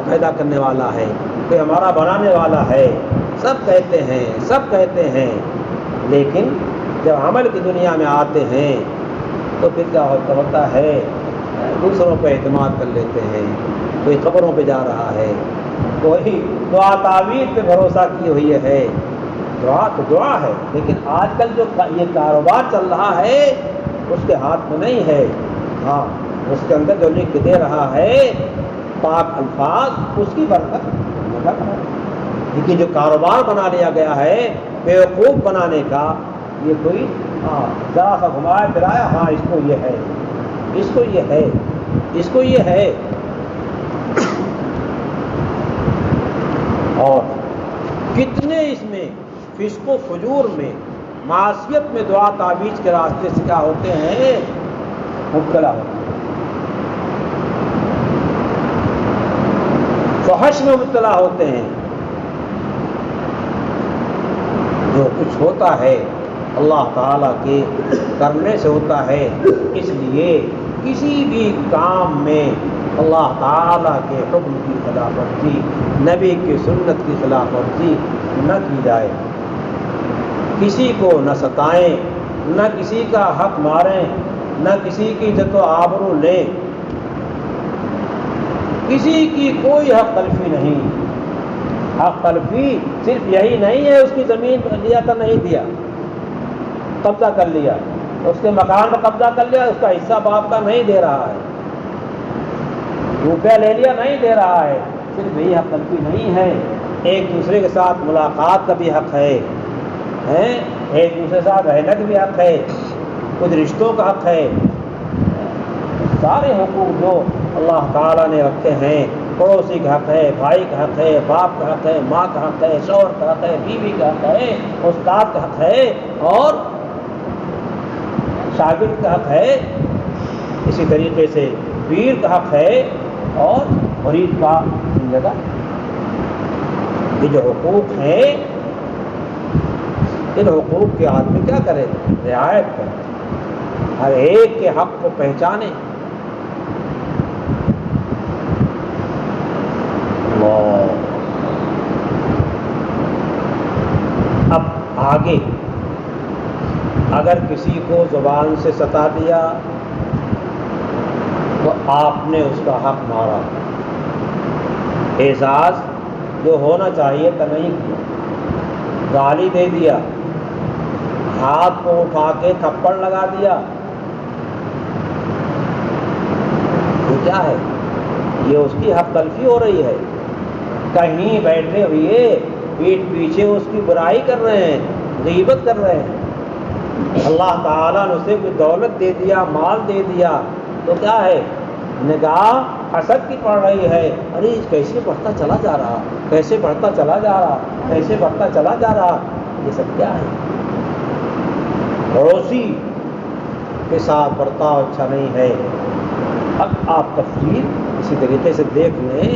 پیدا کرنے والا ہے، کہ ہمارا بنانے والا ہے، سب کہتے ہیں، سب کہتے ہیں، لیکن جب عمل کی دنیا میں آتے ہیں تو پھر کیا ہوتا ہے، دوسروں پہ اعتماد کر لیتے ہیں، کوئی قبروں پہ جا رہا ہے، کوئی دعا تعویذ پہ بھروسہ کی ہوئی ہے۔ دعا تو دعا ہے، لیکن آج کل جو یہ کاروبار چل رہا ہے اس کے ہاتھ میں نہیں ہے۔ ہاں، اس کے اندر جو لکھ کے دے رہا ہے پاک الفاظ، اس کی برکت لیکن جو کاروبار بنا لیا گیا ہے بیوقوف بنانے کا، یہ کوئی ذرا سا گھمایا پھرایا، ہاں اس کو یہ ہے، اس کو یہ ہے، اس کو یہ ہے۔ اور کتنے اس میں فسق و فجور میں، معصیت میں، دعا تعویذ کے راستے سے کیا ہوتے ہیں، مبتلا ہوتے ہیں، فحش میں مبتلا ہوتے ہیں۔ جو کچھ ہوتا ہے اللہ تعالیٰ کے کرنے سے ہوتا ہے، اس لیے کسی بھی کام میں اللہ تعالیٰ کے حکم کی خلاف ورزی، نبی کی سنت کی خلاف ورزی نہ کی جائے۔ کسی کو نہ ستائیں، نہ کسی کا حق ماریں، نہ کسی کی عزت و آبرو لیں، کسی کی کوئی حق تلفی نہیں۔ حق تلفی صرف یہی نہیں ہے اس کی زمین لیا تو نہیں دیا، قبضہ کر لیا، اس کے مکان پر قبضہ کر لیا، اس کا حصہ باپ کا نہیں دے رہا ہے، روپیہ لے لیا نہیں دے رہا ہے، صرف یہی حق تلفی نہیں ہے، ایک دوسرے کے ساتھ ملاقات کا بھی حق ہے، ایک دوسرے کے ساتھ رہنے کا بھی حق ہے، کچھ رشتوں کا حق ہے۔ سارے حقوق جو اللہ تعالیٰ نے رکھے ہیں، پڑوسی کا حق ہے، بھائی کا حق ہے، باپ کا حق ہے، ماں کا حق ہے، شوہر کا حق ہے، بیوی کا حق ہے، استاد کا حق ہے، اور شاگرد کا حق ہے، اسی طریقے سے پیر کا حق ہے، اور مرید کا جگہ۔ یہ جو حقوق ہیں، ان حقوق کے آدمی کیا کرے، رعایت کرے، ہر ایک کے حق کو پہچانے۔ اب آگے اگر کسی کو زبان سے ستا دیا تو آپ نے اس کا حق مارا، اعزاز جو ہونا چاہیے تھا نہیں کیا، گالی دے دیا، ہاتھ کو اٹھا کے تھپڑ لگا دیا، یہ کیا ہے، یہ اس کی حق تلفی ہو رہی ہے۔ کہیں بیٹھے ہوئے پیٹھ پیچھے اس کی برائی کر رہے ہیں، غیبت کر رہے ہیں۔ اللہ تعالیٰ نے اسے کوئی دولت دے دیا، مال دے دیا، تو کیا ہے، نگاہ حسد کی پڑ رہی ہے، ارے کیسے بڑھتا چلا جا رہا، کیسے بڑھتا چلا جا رہا، کیسے بڑھتا چلا جا رہا۔ یہ سب کیا ہے، پڑوسی کے ساتھ برتاؤ اچھا نہیں ہے۔ اب آپ تفصیل اسی طریقے سے دیکھ لیں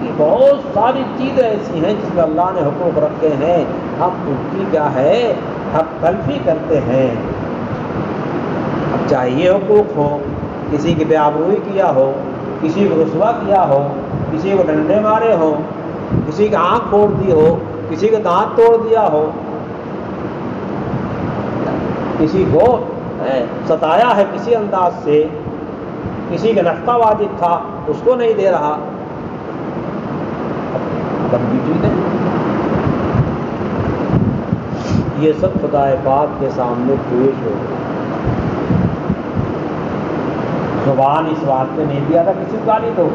کہ بہت ساری چیزیں ایسی ہیں جس میں اللہ نے حقوق رکھے ہیں، ہم ان کی کیا ہے، حق تلفی کرتے ہیں۔ اب چاہے یہ حقوق ہوں، کسی کی بے آبروئی کیا ہو، کسی کو رسوا کیا ہو، کسی کو ڈنڈے مارے ہوں، کسی کا آنکھ پھوڑ دی ہو، کسی کا دانت توڑ دیا ہو، کسی کو ستایا ہے کسی انداز سے، کسی کا نفقہ واجب تھا اس کو نہیں دے رہا، لمبی چیزیں، یہ سب خدا پاک کے سامنے پیش ہو۔ زبان اس واسطے نہیں دیا تھا کسی کو گالی دو،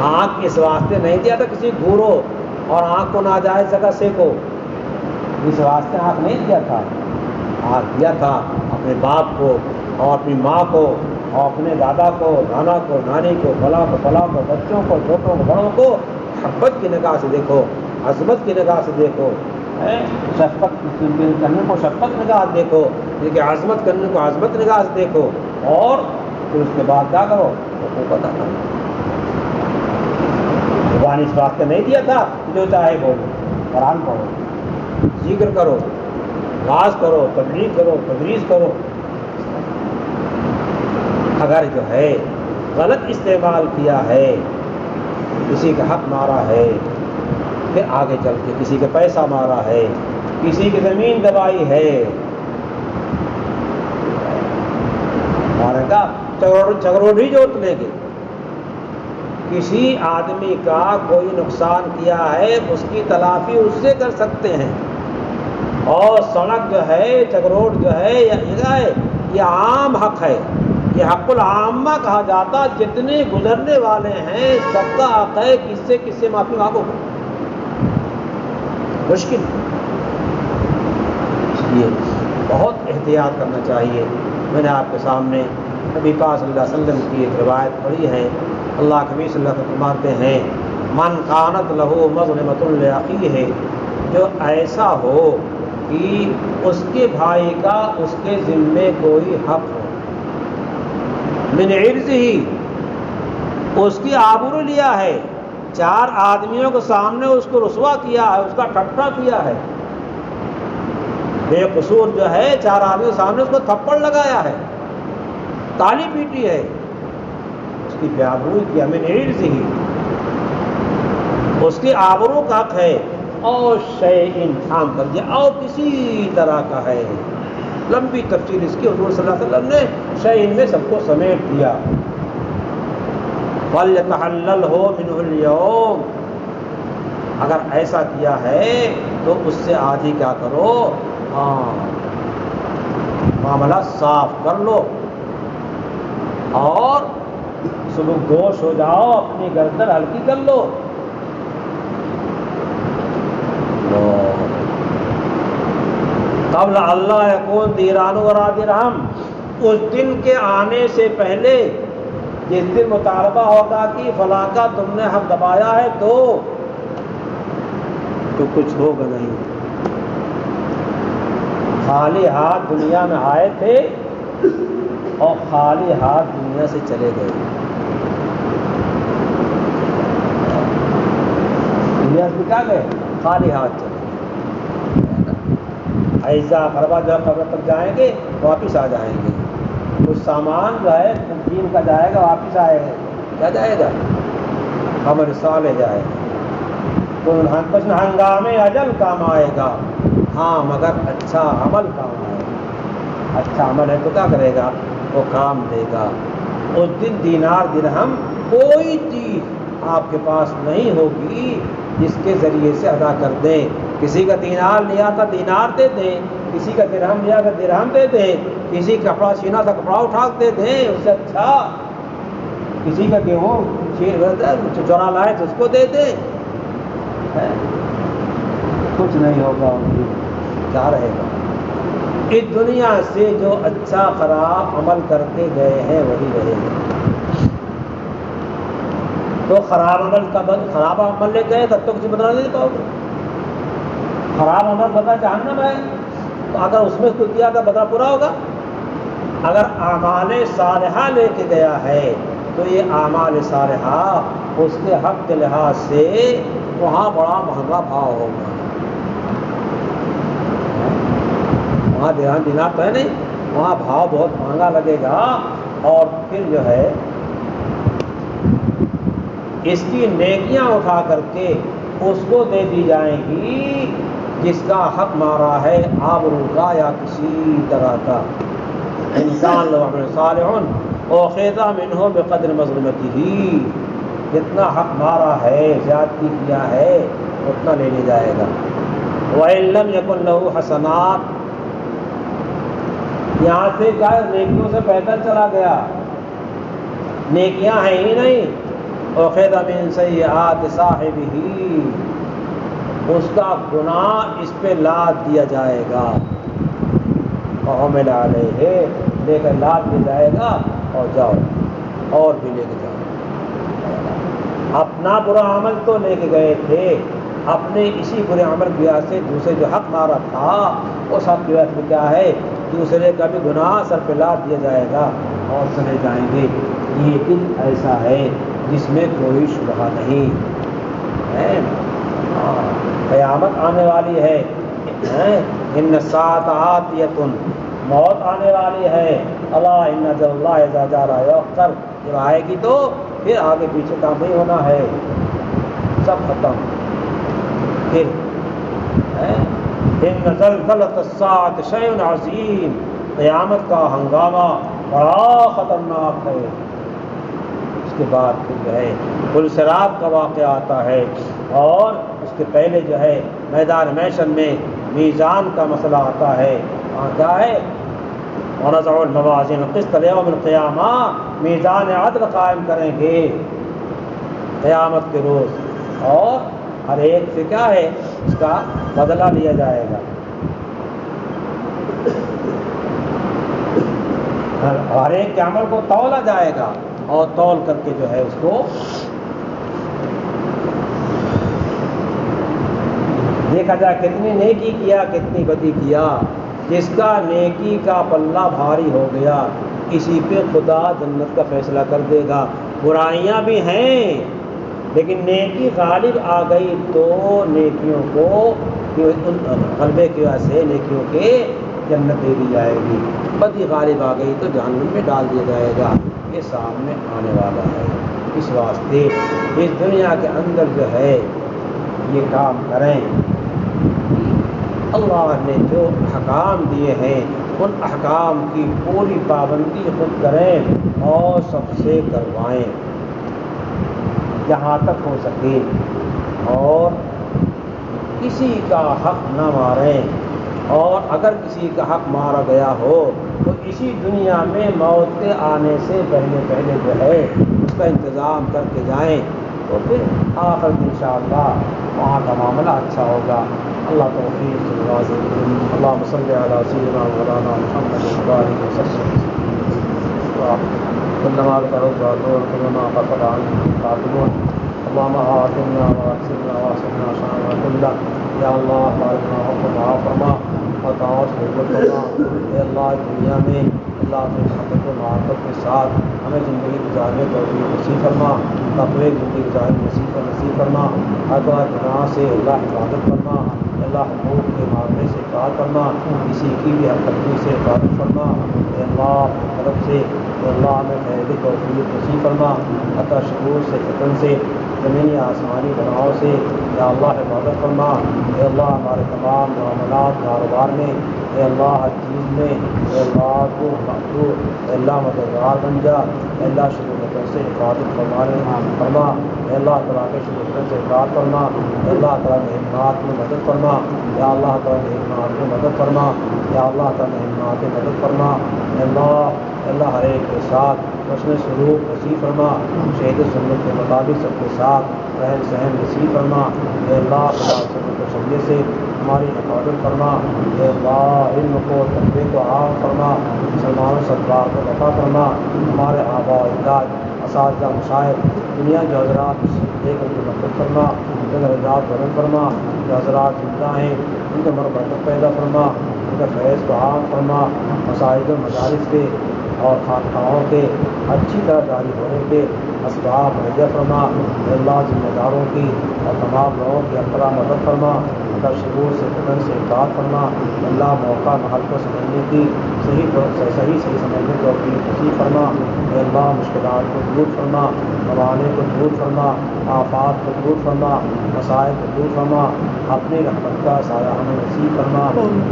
آنکھ اس واسطے نہیں دیا تھا کسی گھورو اور آنکھ کو ناجائز جگہ سیکو، اس واسطے آنکھ نہیں دیا تھا، آنکھ دیا تھا اپنے باپ کو اور اپنی ماں کو اور اپنے دادا کو، نانا کو، نانی کو، فلاں کو، بچوں کو، چھوٹوں کو، بڑوں کو محبت کی نگاہ سے دیکھو، عظمت کی نگاہ سے دیکھو، شفقت کرنے کو شفقت نگاہ سے دیکھو، لیکن عظمت کرنے کو عظمت نگاہ سے دیکھو، اور پھر اس کے بعد کیا کرو؟ حقوق ادا کرو۔ زبان اس واسطے نہیں دیا تھا جو چاہے بولو، قرآن پڑھو، ذکر کرو، واعظ کرو، تبلیغ کرو، تدریس کرو۔ اگر جو ہے غلط استعمال کیا ہے، کسی کا حق مارا ہے، پھر آگے چل کے کسی کا پیسہ مارا ہے، کسی کی زمین دبائی ہے، مارے گا چگروڈی جوت لیں گے۔ کسی آدمی کا کوئی نقصان کیا ہے، اس کی تلافی اس سے کر سکتے ہیں، اور سڑک جو ہے، چگروڈ جو ہے، یہ عام حق ہے، یہ حق العامہ کہا جاتا، جتنے گزرنے والے ہیں سب کا حق ہے، کس سے معافی مانگو، مشکل۔ اس لیے بہت احتیاط کرنا چاہیے۔ میں نے آپ کے سامنے نبی پاک صلی اللہ علیہ وسلم کی ایک روایت پڑھی ہے۔ اللہ کے نبی صلی اللہ علیہ وسلم فرماتے ہیں، من کانت لہو مظلمۃ لاخیہ، جو ایسا ہو کہ اس کے بھائی کا اس کے ذمے کوئی حق ہو، من عرضہ، اس کی آبرو لیا ہے، چار آدمیوں کے سامنے اس کو رسوا کیا ہے، اس کا ٹھٹھا کیا ہے، بے قصور جو ہے چار آدمیوں کے سامنے اس کو تھپڑ لگایا ہے، تالی پیٹی ہے، اس کی بے آبروئی کیا، من عرضہ، اس کی آبرو کا حق ہے، اور شیئن عام کر دیا، اور کسی طرح کا ہے، لمبی تفصیل اس کی حضور صلی اللہ علیہ وسلم نے شیئن میں سب کو سمیٹ دیا۔ فَلْيَتَحَلَّلْهُ مِنْهُ الْيَوْمِ، اگر ایسا کیا ہے تو اس سے آج ہی کیا کرو، معاملہ صاف کر لو، اور سلوک دوش ہو جاؤ، اپنی گردن ہلکی کر لو۔ قبل اللہ یکون دیران ورا درہم، اس دن کے آنے سے پہلے، جس دن مطالبہ ہوگا کہ فلاں کا تم نے حق دبایا ہے تو کچھ ہوگا نہیں۔ خالی ہاتھ دنیا میں آئے تھے اور خالی ہاتھ دنیا سے چلے گئے، دنیا سے کیا گئے؟ خالی ہاتھ چلے گئے۔ ایسا قربہ جو قبر تک جائیں گے واپس آ جائیں گے، کچھ سامان جو ہے دین کا جائے گا، واپس آئے گا، کیا جائے گا؟ عمل صالح جائے گا، تو ہنگامے اجل کام آئے گا، ہاں مگر اچھا عمل کام آئے گا۔ اچھا عمل ہے تو کیا کرے گا؟ وہ کام دے گا۔ اس دن دینار درہم کوئی چیز آپ کے پاس نہیں ہوگی جس کے ذریعے سے ادا کر دیں۔ کسی کا دینار لیا تھا دینار دے دیں، کسی کا درہم لیا تھا درہم دے دیں، کسی کا کپڑا چھینا تھا کپڑا اٹھا دے دیں، اس سے اچھا کسی کا گیہوں چورا لائے تو اس کو دے دیں، کچھ نہیں ہوگا، کیا رہے گا؟ اس دنیا سے جو اچھا خراب عمل کرتے گئے ہیں وہی رہے گا۔ تو خراب عمل لے گئے تب تو کچھ بدلا نہیں پاؤ گے۔ خراب عمل بدلا جہنم ہے، تو اگر اس میں کچھ کیا تھا بدلا پورا ہوگا۔ اگر اعمال صالحہ لے کے گیا ہے تو یہ اعمال صالحہ اس کے حق کے لحاظ سے وہاں بڑا مہنگا بھاؤ ہوگا، وہاں دھیان دینا تو ہے نہیں، وہاں بھاؤ بہت مہنگا لگے گا، اور پھر جو ہے اس کی نیکیاں اٹھا کر کے اس کو دے دی جائیں گی جس کا حق مارا ہے، آبرو کا یا کسی طرح کا۔ انسان لو عمل صالح اخذ منہ بقدر مظلمتہ، جتنا حق مارا ہے، زیادتی کیا ہے، اتنا لے لیا جائے گا۔ وَإِن لَّمْ يَكُن لَّهُ حَسَنَاتٌ، یہاں سے کیا نیکیوں سے پیدل چلا گیا، نیکیاں ہیں ہی نہیں، اخذ من سیئات صاحبہ، اس کا گناہ اس پہ لاد دیا جائے گا، وحمل علیہ، لے کر لاد لے جائے گا اور جاؤ اور بھی لے کے جاؤ. اپنا برا عمل تو لے کے گئے تھے, اپنے اسی برے عمل کی وجہ سے دوسرے جو حق مارا تھا اس حق کی وجہ سے کیا ہے دوسرے کا بھی گناہ سر پہ لاد دیا جائے گا اور چلے جائیں گے. یہ دن ایسا ہے جس میں کوئی شبہ نہیں ہے. قیامت آنے والی ہے, ان الساعۃ آتیۃ, موت آنے والی ہے. الا ان اجل اللہ اذا جاء لا یؤخر, جب آئے گی تو پھر آگے پیچھے کام نہیں ہونا ہے, سب ختم. پھر ان زلزلۃ الساعۃ شیء عظیم, قیامت کا ہنگامہ بڑا خطرناک ہے. اس کے بعد پھر جو ہے پلسرات کا واقعہ آتا ہے, اور اس کے پہلے جو ہے میدان محشر میں میزان کا مسئلہ آتا ہے. وہاں کیا ہے وَنَضَعُ الْمَوَازِينَ الْقِسْطَ لِيَوْمِ الْقِيَامَةِ, میزان عدل قائم کریں گے قیامت کے روز, اور ہر ایک سے کیا ہے اس کا بدلہ لیا جائے گا. ہر ایک کے عمل کو تولا جائے گا اور تول کر کے جو ہے اس کو دیکھا جائے کتنی نیکی کیا کتنی بدی کیا. جس کا نیکی کا پلہ بھاری ہو گیا اسی پہ خدا جنت کا فیصلہ کر دے گا. برائیاں بھی ہیں لیکن نیکی غالب آ گئی تو نیکیوں کو غلبے کی وجہ سے نیکیوں کے جنت دے دی جائے گی. بدی غالب آ گئی تو جہنم میں ڈال دیا جائے گا. یہ سامنے آنے والا ہے. اس واسطے اس دنیا کے اندر جو ہے یہ کام کریں. اللہ نے جو احکام دیے ہیں ان احکام کی پوری پابندی خود کریں اور سب سے کروائیں جہاں تک ہو سکے, اور کسی کا حق نہ ماریں, اور اگر کسی کا حق مارا گیا ہو تو اسی دنیا میں موت کے آنے سے پہلے پہلے جو ہے اس کا انتظام کر کے جائیں تو پھر آخر انشاءاللہ وہاں کا معاملہ اچھا ہوگا. اللہ توفیق سے نوازے. اللہم صلی علی سیدنا مولانا محمد وبارک وسلم. كلما ذكروا الزادون كلما قطع عنهم القاتلون. اللهم آتنا واكسبنا واسقنا شانا كله. یا اللہ بارکنا حکم معاف فرما اور فرما. اے اللہ دنیا میں اللہ کی محبت و معرفت کے ساتھ ہمیں زندگی گزارنے توفیق نصیب فرما. تقوی زندگی گزارنے نصیب فرما. ہر گناہ سے اللہ حفاظت فرما. اللہ حقوق کے معاملے سے اطاعت فرما. کسی کی بھی حرکتی سے حفاظت فرما. اے اللہ طرف سے اے اللہ ہمیں خیر توفیق نصیب فرما. عطا شرور سے فتن سے زمینی آسمانی بناؤ سے یا اللہ حفاظت فرما. اے اللہ ہمارے تمام معاملات کاروبار میں اے اللہ ہر چیز میں اے اللہ تو اے اللہ مددگار بن جا. اے اللہ شکر سے حفاظت فرما. اے اللہ تعالیٰ کے شکر سے اطاعت فرما. اے اللہ تعالیٰ کے ہمات میں مدد فرما. یا اللہ تعالیٰ کے ہمات میں مدد فرما. یا اللہ تعالیٰ کے ہمات میں مدد فرما. اے اللہ ہر ایک کے ساتھ حسن سلوک نصیب فرما. شہید سنت کے مطابق سب کے ساتھ رہن سہن نصیب فرما. اے اللہ سنت و شریعت سے ہماری حفاظت فرما. اے اللہ علم کو تقوی کو عام فرما. مسلمانوں سرکار کو عطا فرما. ہمارے آباء و اجداد اساتذہ مشاہد دنیا جو حضرات دے کر کے مدد فرما. درجات بلند فرما. جو حضرات زندہ ہیں ان کے مربت پیدا فرما. ان کا فیض کو عام فرما. مساجد و مدارس کے اور خانقاہوں کے اچھی طرح جاری ہونے کے اسباب مہیا فرما. اللہ ذمہ داروں کی اور تمام لوگوں کی اقرا مدد فرما. اللہ شرور سے فتن سے اطاعت فرما. اللہ موقع محل کو سمجھنے کی صحیح سمجھنے کو اپنی نصیب فرما. اللہ مشکلات کو دور فرما. موانع کو دور فرما. آفات کو دور فرما. مسائل کو دور فرما. اپنی رحمت کا سایہ ہمیں نصیب فرما.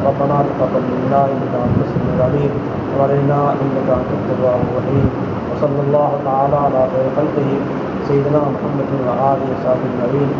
ربنا تقبل منا انک انت السمیع العلیم وارنا انک انت التواب الرحیم. وصلی اللہ تعالی علی خیر خلقہ سیدنا محمد و آلہ وصحبہ اجمعین.